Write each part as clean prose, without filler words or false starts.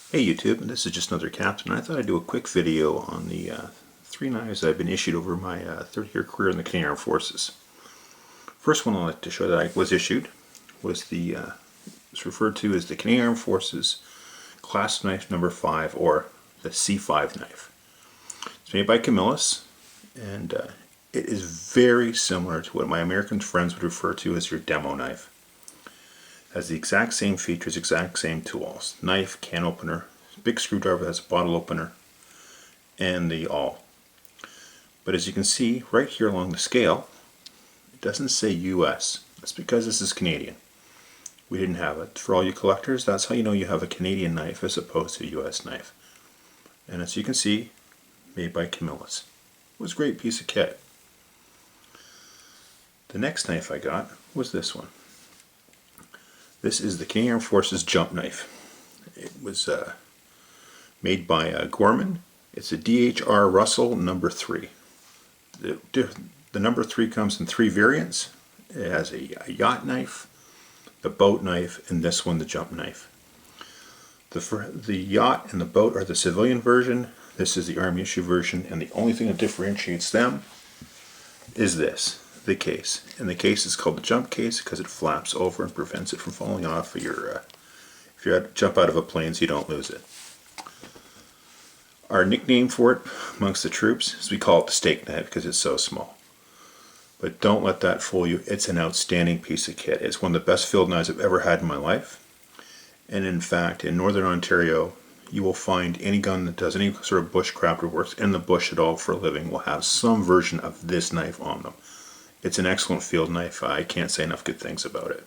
Hey YouTube, this is just another captain. I thought I'd do a quick video on the three knives that I've been issued over my 30-year career in the Canadian Armed Forces. First one I'd like to show that I was issued was it's referred to as the Canadian Armed Forces Clasp Knife number 5, or the C5 knife. It's made by Camillius, and it is very similar to what my American friends would refer to as your demo knife. Has the exact same features, exact same tools. Knife, can opener, big screwdriver has a bottle opener, and the awl. But as you can see right here along the scale, it doesn't say US. That's because this is Canadian. We didn't have it. For all you collectors, that's how you know you have a Canadian knife as opposed to a US knife. And as you can see, made by Camillius. It was a great piece of kit. The next knife I got was this one. This is the Canadian Armed Forces jump knife. It was made by Grohmann. It's a DH Russell number 3. The number 3 comes in 3 variants. It has a yacht knife, the boat knife, and this one, the jump knife. The yacht and the boat are the civilian version. This is the Army issue version, and the only thing that differentiates them is this. The case, and the case is called the jump case because it flaps over and prevents it from falling off of your if you jump out of a plane so you don't lose it. Our nickname for it amongst the troops is we call it the steak knife because it's so small. But don't let that fool you. It's an outstanding piece of kit. It's one of the best field knives I've ever had in my life. And in fact, in Northern Ontario, you will find any gun that does any sort of bushcraft or works in the bush at all for a living will have some version of this knife on them. It's an excellent field knife. I can't say enough good things about it.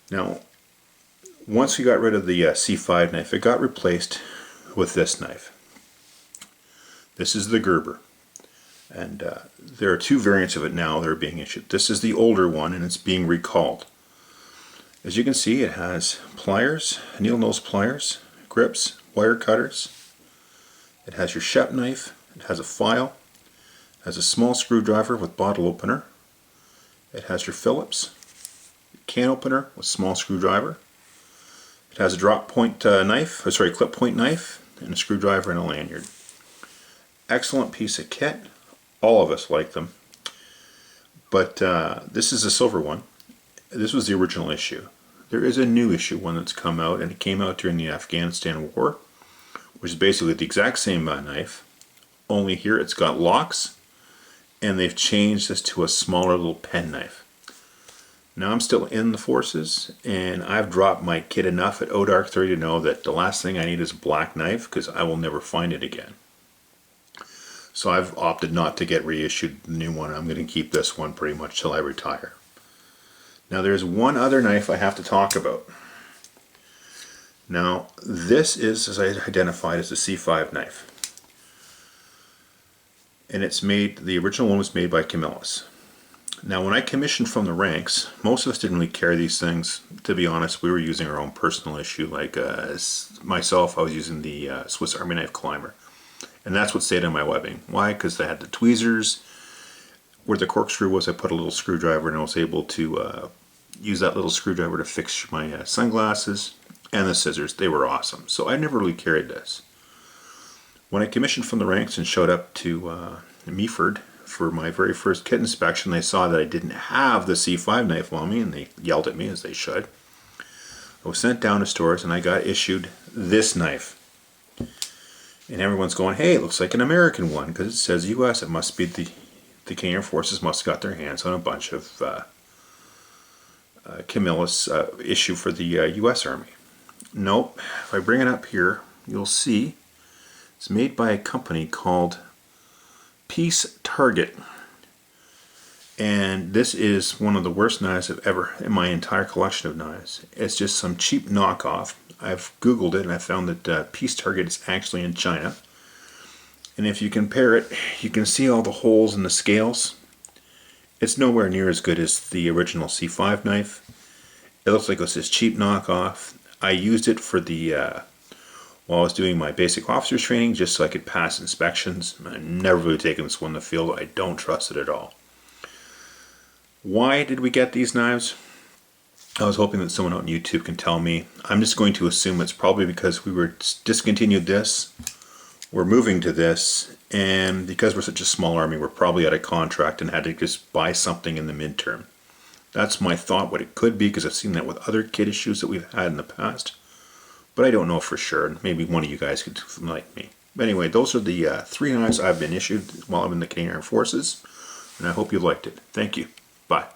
Now, once we got rid of the C5 knife, it got replaced with this knife. This is the Gerber. And there are 2 variants of it now that are being issued. This is the older one, and it's being recalled. As you can see, it has pliers, needle nose pliers, grips, wire cutters. It has your Shep knife. It has a file. Has a small screwdriver with bottle opener. It has your Phillips can opener with small screwdriver. It has a drop point clip point knife, and a screwdriver and a lanyard. Excellent piece of kit. All of us like them. But this is a silver one. This was the original issue. There is a new issue, one that's come out, and it came out during the Afghanistan war, which is basically the exact same knife, only here it's got locks. And they've changed this to a smaller little pen knife. Now I'm still in the forces, and I've dropped my kit enough at ODARC 30 to know that the last thing I need is a black knife because I will never find it again. So I've opted not to get reissued the new one. I'm going to keep this one pretty much till I retire. Now there's one other knife I have to talk about. Now this is, as I identified, as the C5 knife. And it's made, the original one was made by Camillius. Now when I commissioned from the ranks, most of us didn't really carry these things. To be honest, we were using our own personal issue. Like myself, I was using the Swiss Army knife climber. And that's what stayed on my webbing. Why? Because they had the tweezers. Where the corkscrew was, I put a little screwdriver, and I was able to use that little screwdriver to fix my sunglasses. And the scissors, they were awesome. So I never really carried this. When I commissioned from the ranks and showed up to Meaford for my very first kit inspection, they saw that I didn't have the C5 knife on me, and they yelled at me, as they should. I was sent down to stores, and I got issued this knife. And everyone's going, hey, it looks like an American one, because it says US. It must be the Canadian Forces must have got their hands on a bunch of Camillus issue for the US Army. Nope. If I bring it up here, you'll see it's made by a company called Peace Target, and this is one of the worst knives I've ever in my entire collection of knives. It's just some cheap knockoff. I've googled it and I found that Peace Target is actually in China, and if you compare it, you can see all the holes in the scales. It's nowhere near as good as the original C5 knife. It looks like it's this cheap knockoff. I used it for the while I was doing my basic officers training, just so I could pass inspections. I've never really taken this one in the field. I don't trust it at all. Why did we get these knives? I was hoping that someone on YouTube can tell me. I'm just going to assume it's probably because we were discontinued this, we're moving to this, and because we're such a small army, we're probably out of contract and had to just buy something in the midterm. That's my thought, what it could be, because I've seen that with other kit issues that we've had in the past. But I don't know for sure. Maybe one of you guys could enlighten me. But anyway, those are the 3 knives I've been issued while I'm in the Canadian Armed Forces, and I hope you liked it. Thank you. Bye.